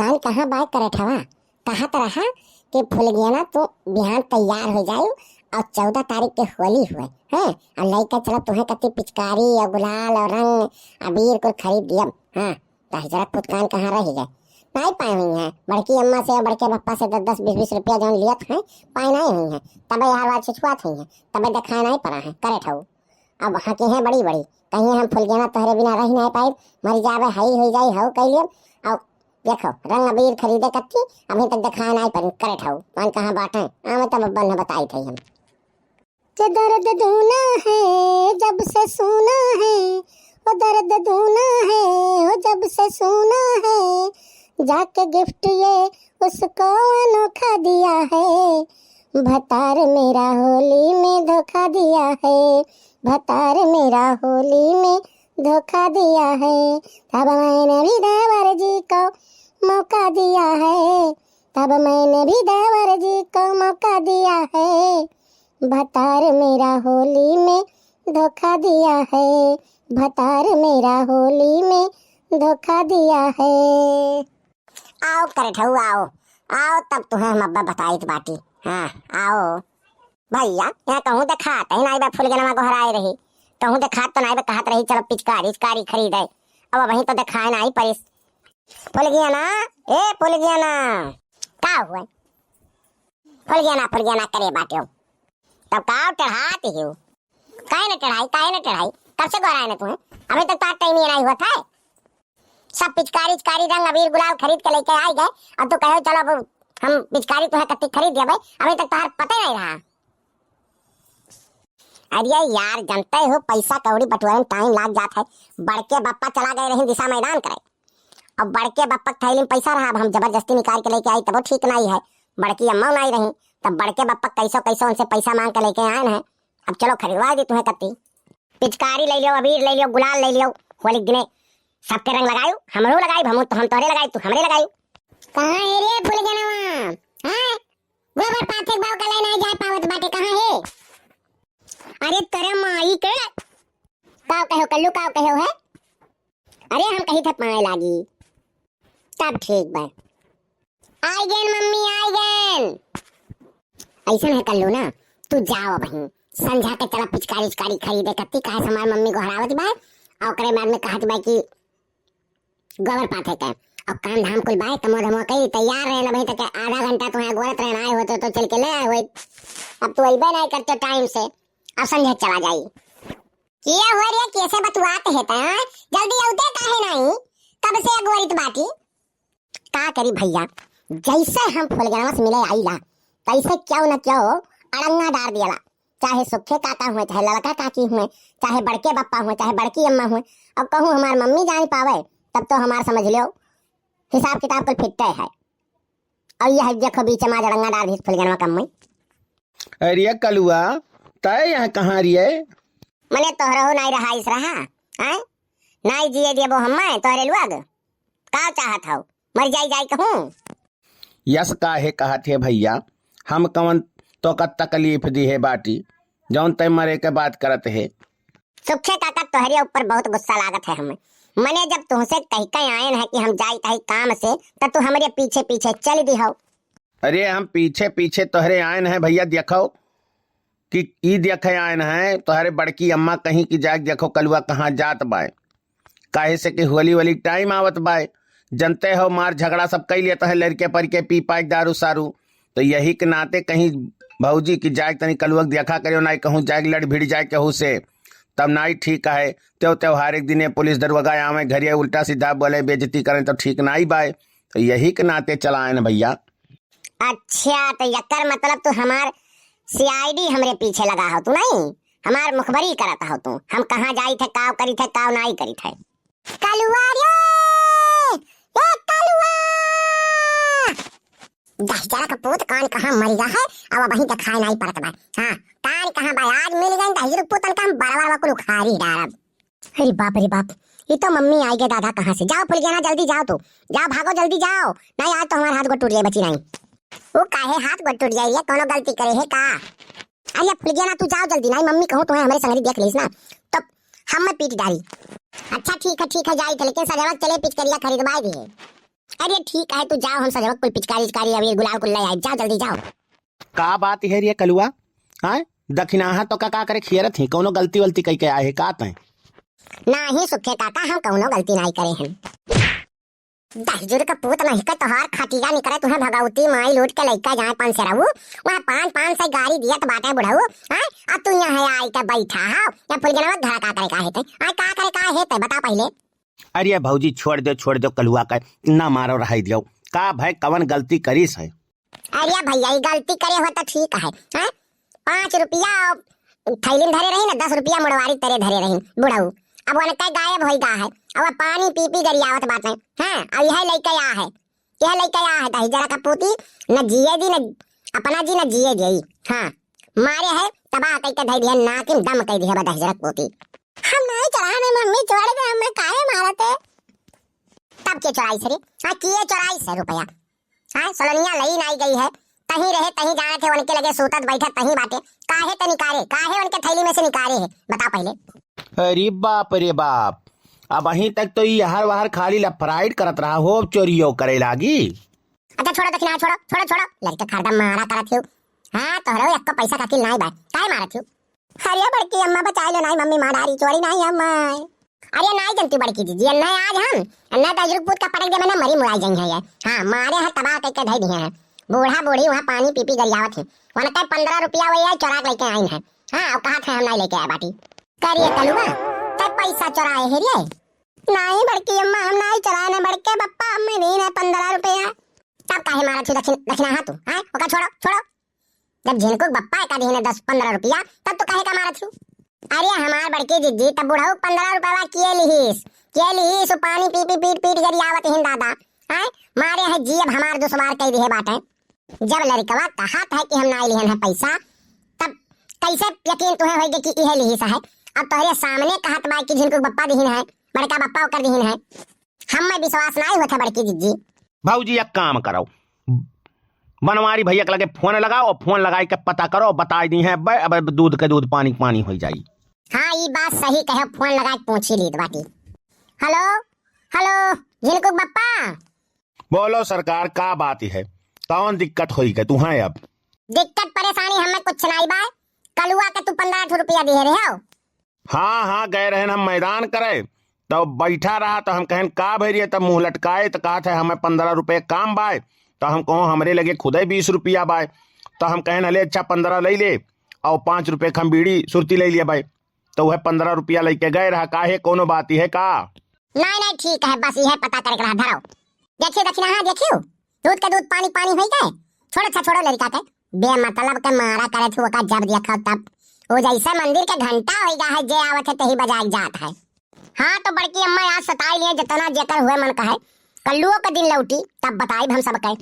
पुचकान कहाँ बाय करत हवा? कहा तो रहा कि फूल गया ना तो बिहान तैयार हो जायु और 14 तारीख के होली हुए हैं और लइका चलो तुम्हें कति पिचकारी और गुलाल और रंग अबीर को खरीद दियम। हाँ तो जरा पुचकान कहाँ रह गए? नहीं पाए हुई हैं बड़की अम्मा से और बड़के पप्पा से 10-10 20-20 रुपया जो लियत हैं पाए नहीं हुई हैं तबे यार बात छिछुआत हुई हैं तबे दिखाए नहीं पड़ा है करे ठाऊ। अब वहाँ की हैं बड़ी बड़ी कहीं हम फूल गया तोहरे बिना रह नहीं पाए मर जावे हई हो जाई हऊ कह लियम और देखो रंग अबीर खरीदे कत्ती अभी तक दिखाए नहीं पर करे ठाऊ पान कहाँ बाटे आवे तब बब्बन ने बताई थी हम कि दर्द दूना है जब से सुना है वो दर्द दूना है वो जब से सुना है जाके गिफ्ट ये उसको अनोखा दिया है भतार मेरा होली में धोखा दिया है भतार मेरा होली में धोखा दिया है तब मैंने भी देवर जी को मौका दिया है तब मैंने भी देवर जी को मौका दिया है भतार मेरा होली में धोखा दिया है भतार मेरा होली में धोखा दिया है। आओ करे ठहू आओ आओ तब तुम्हें हम अब्बा बताई थी बाटी। हाँ आओ भैया यहाँ कहूँ दिखाते ही ना फूल गनमा को हराए रही कहूँ दिखात तो ना कहत रही चलो पिचकारी खरीदे अब वहीं तो दिखाए ना ही परिस फूल गया ना ए फूल गया ना का हुआ फूल गया ना करे बाटे तब काव चढ़ाती हो काहे न चढ़ाई कब से गोराए ना तुम्हें अभी तक तो टाइम ही नहीं हुआ था सब पिचकारी रंग अबीर गुलाल खरीद के लेके आ गए अब तो कहो चलो अब हम पिचकारी तुम्हें कत्ती खरीद दिया भाई अभी तक तुम्हारा पता नहीं रहा। अरे यार जानते हो पैसा कौड़ी बटुआने में टाइम लाग जाता है बड़के बप्पा चला गए रहे दिशा मैदान करे अब बड़के बप्पा थैली में पैसा रहा अब हम जबरदस्ती निकाल के लेके आई तब ठीक नहीं है बड़की अम्मा नहीं रही तब बड़के बप्पा कैसो उनसे पैसा मांग के लेके आए हैं अब चलो खरीदवा दी तुम्हें कत्ती पिचकारी ले लियो अबीर ले लियो गुलाल ले लियो होली दिने सबके रंग लगायू हमरो लगाई हम तोहरे लगाई तू हमरे लगायू कहां है रे फूल गनवा हां गोबर पाथे बाव का ले नहीं जा पावत बाटे कहां है? अरे तेरे माई के काव कहो कल्लू काव कहो है अरे हम कहीं थे पाए लागी तब ठीक बा I gain mummy I gain ऐसा है कल्लू ना तू जाओ बहन संझा के चला पिचकारी खरीदे कत्ती काहे हमार मम्मी को हरावत बा और करे बाद में कहत बा कि गोबर पाथे के और काम धाम कुल बाय तमो धमो कई तैयार रहे ना भाई तक आधा घंटा तो यहाँ गोरत रहना आए होते तो चल के ले आए हो अब तो अइबे नहीं करते टाइम से अब संझे चला जाई किया हो रे कैसे बतुआते है ता जल्दी आउते काहे नहीं कब से अगवरित बाटी का करी भैया जैसे हम फुलगनवा से मिले आईला तैसे क्यों न क्यों अड़ंगा डार दिया चाहे सुखे काका हुए चाहे लड़का काकी हुए चाहे बड़के बप्पा हुए चाहे बड़की अम्मा हुए अब कहूँ हमार मम्मी जान पावे तब तो हमार समझ लो हिसाब किताब कुल फिटते है और यह देखो बीच में अड़ंगा डार दी फुलगनवा कम में। अरे कलुआ तय यहाँ कहाँ रही है मने तोहरा हो नहीं रहा इस रहा हैं नहीं जिए दिए वो हम्मा तोहरे लुआग का चाहत हो मर जाई कहूँ यस काहे कहा थे भैया हम कवन तो का तकलीफ दी है बाटी जौन तय मरे के बात करत है सुखे काका तोहरे ऊपर बहुत गुस्सा लागत है हमें मने जब तुमसे कह के आए हैं कि हम जाई तही काम से तब तू हमारे पीछे चल दी हो। अरे हम पीछे तोहरे आयन है भैया देखो कि ई देखे आयन है तोहरे बड़की अम्मा कहीं की जाग देखो कलुआ कहाँ जात बाय काहे से कि होली टाइम आवत बाय जनते हो मार झगड़ा सब कई लेता है लड़के पर के पी पाई दारू सारू तो यही के नाते कहीं भौजी की जाग तनी कलुआ देखा करो ना कहूँ जाग लड़ भिड़ जाए कहूँ से तब नाई ठीक है त्योहार एक दिन पुलिस दरवाजा आवे घरिया उल्टा सीधा बोले बेइज्जती करें तो ठीक ना ही बाय तो यही के नाते चलाए ना भैया। अच्छा तो यकर मतलब तू हमार सीआईडी हमरे पीछे लगा हो तू नहीं हमार मुखबरी करता हो तू हम कहाँ जाई थे काव करी थे काव नहीं करी थे कलुआ रे ए कलुआ दहजरा का पूत कान कहाँ मर गया है अब वहीं दिखाई नहीं पड़ता भाई। हाँ कान कहाँ भाई आज मिल गए दहजर पुतन का बड़ा को उखाड़ी डाल। अरे बाप ये तो मम्मी आई गए दादा कहाँ से जाओ फुल गया ना जल्दी जाओ तो जाओ भागो जल्दी जाओ नहीं आज तो हमारा हाथ गोट टूट जाए बची नहीं वो काहे हाथ गोट टूट जाए कोनो गलती करे है का अरे फुल गया ना तू जाओ जल्दी नहीं मम्मी कहूँ तुम्हें हमारे संगरी देख लीस ना तो हम मैं पीट डाली। अच्छा ठीक है जाई थे लेकिन सजावट चले पिचकरिया खरीदवाई दी अरे ठीक है, तू जाओ, हम सजवक कुल पिचकारी चिचकारी अबीर गुलाल कुल ले आए, जाओ जल्दी जाओ। का बात है रे कलुआ? हाँ, दक्षिणाहा तो का करे खियरत ही, कोनो गलती वलती कई के आए है का तय? नहीं सुखे काका, हम कौनो गलती नहीं करे हैं। दहजुर का पूत नहीं का तोहार खटिया निकले तुम्हें भगवती माई लूट के लइका जाए पान से रहू, वहां पान से गाड़ी दिया तो बाटे बुढ़ाऊ, हां अब तू यहां आई के बैठा हां, या फुलगनवा धड़ा का करे का हेते, आ का करे का हेते बता पहले। अरे भौजी छोड़ दो कलुआ का, ना मारो रहाई दियो, का भाई कवन गलती करीस है? अरे भैया ये गलती करे हो तो ठीक है, हां 5 रुपया थैली धरे रही ना, 10 रुपया मुड़वारी तेरे धरे रही बुढ़ाऊ, अब वन कई गायब होई गा है, अब पानी पी पी गरियावत बात है, हां अब यह लइका आ है, यह लइका आ है दही जरा का पोती न जिए दी न अपना जी न जिए दी, हां मारे है तबाह कई के धई दिया नाकिन दम कई दिया दही जरा पोती। हम नहीं चढ़ाने मम्मी छोड़ दे, हमें काहे मारते? तब के चढ़ाई सरी, हां किए चढ़ाई से रुपया, हां सलोनिया लई नहीं गई है, कहीं रहे कहीं जाने थे, उनके लगे सूतत बैठत कहीं बाटे, काहे ते निकारे, काहे उनके थैली में से निकारे है बता पहले। अरे बाप रे बाप, अब अहीं तक तो ये हर बाहर खाली लफराइट करत रहा हो, चोरियो करे लागी। अच्छा छोड़ो दक्षिणा, छोड़ो लड़के खरदा मारा करत हो, हां तोहरो एक पैसा काकिल नहीं बा, काहे मारत हो? अरे बड़की अम्मा बचाई लो, नहीं मम्मी मारारी चोरी नहीं अम्मा। अरे नहीं जनती बड़की दीदी, नहीं आज हम अन्ना दजरुक पूत का पटक दे मैंने मरी मुराई जंग है ये, हां मारे है तबाह करके धई दिए हैं, बूढ़ा बूढ़ी वहां पानी पी पी गरियावत है, वहां का 15 रुपया वही चोरा लेके आई है, हां अब कहा थे हम नहीं लेके आए बाटी करिए कलुआ तब पैसा चोराए है रे? नहीं बड़की अम्मा हम नहीं चोराने, बड़के पप्पा हमें नहीं ना 15 रुपया, तब काहे मारा थी दक्षिणा हां तू, हां ओका छोड़ो जब झिनकुक बप्पा का दीने 10-15 रुपया तब तो काहे का मारा थी? अरे हमार बड़की जिद्दी तब बुढ़ाऊ 15 रुपया किए लिहिस पानी पी पी पीट गरियावत हिन दादा, हां मारे है जीब हमार दुश्मन कई दिए बाटे, जब लड़कवा कहत है कि हम नहीं लिहन है पैसा, तब कैसे यकीन तुम्हें होइगे कि इहे लिहिस है? अब तोहरे सामने कहत बा कि झिनकुक बप्पा दिहिन है, बड़का बप्पा ओकर दिहिन है, हम में विश्वास नहीं होता बड़की जिज्जी। भाऊजी एक काम करो, बनवारी भैया के लगे फोन लगाओ, फोन लगाई के पता करो, बता दी है अब दूध के दूध पानी पानी हो जाई। हाँ ये बात सही कहे, फोन लगा के पूछ ही ली बाटी। हेलो झिनकुक बप्पा। बोलो सरकार का बात है, कौन दिक्कत होई के तुम्हें? अब दिक्कत परेशानी हमें कुछ नहीं बा, कलुआ के तू 15 रुपया दिए रहे हो। हाँ गए रहे हम मैदान करे, तो बैठा रहा तो हम कहन का भरिए, तब मुंह लटकाए तो कहा था हमें 15 रुपए काम बाय, तो हम कहो हमरे लगे खुदे 20 रुपया बाय, तो हम कहन हले अच्छा 15 ले ले और 5 रुपए हम बीड़ी सुरती ले लिया भाई, तो वह 15 रुपया लेके गए रहा, काहे कोनो बात है का? नहीं ठीक है, बस यह पता करके रहा धराओ। देखियो दक्षिणा, हाँ देखियो दूध का दूध पानी पानी हो गए, छोड़ो लड़का के बेमतलब के मारा करे थू का, जब देखो तब वो जैसे मंदिर के घंटा हो गया है, जे आवत है तही बजाई जात है। हाँ तो बड़की अम्मा आज सताई लिए जितना जेकर हुए मन कहे, कल्लुओं का दिन लौटी तब बताई हम सब कहे।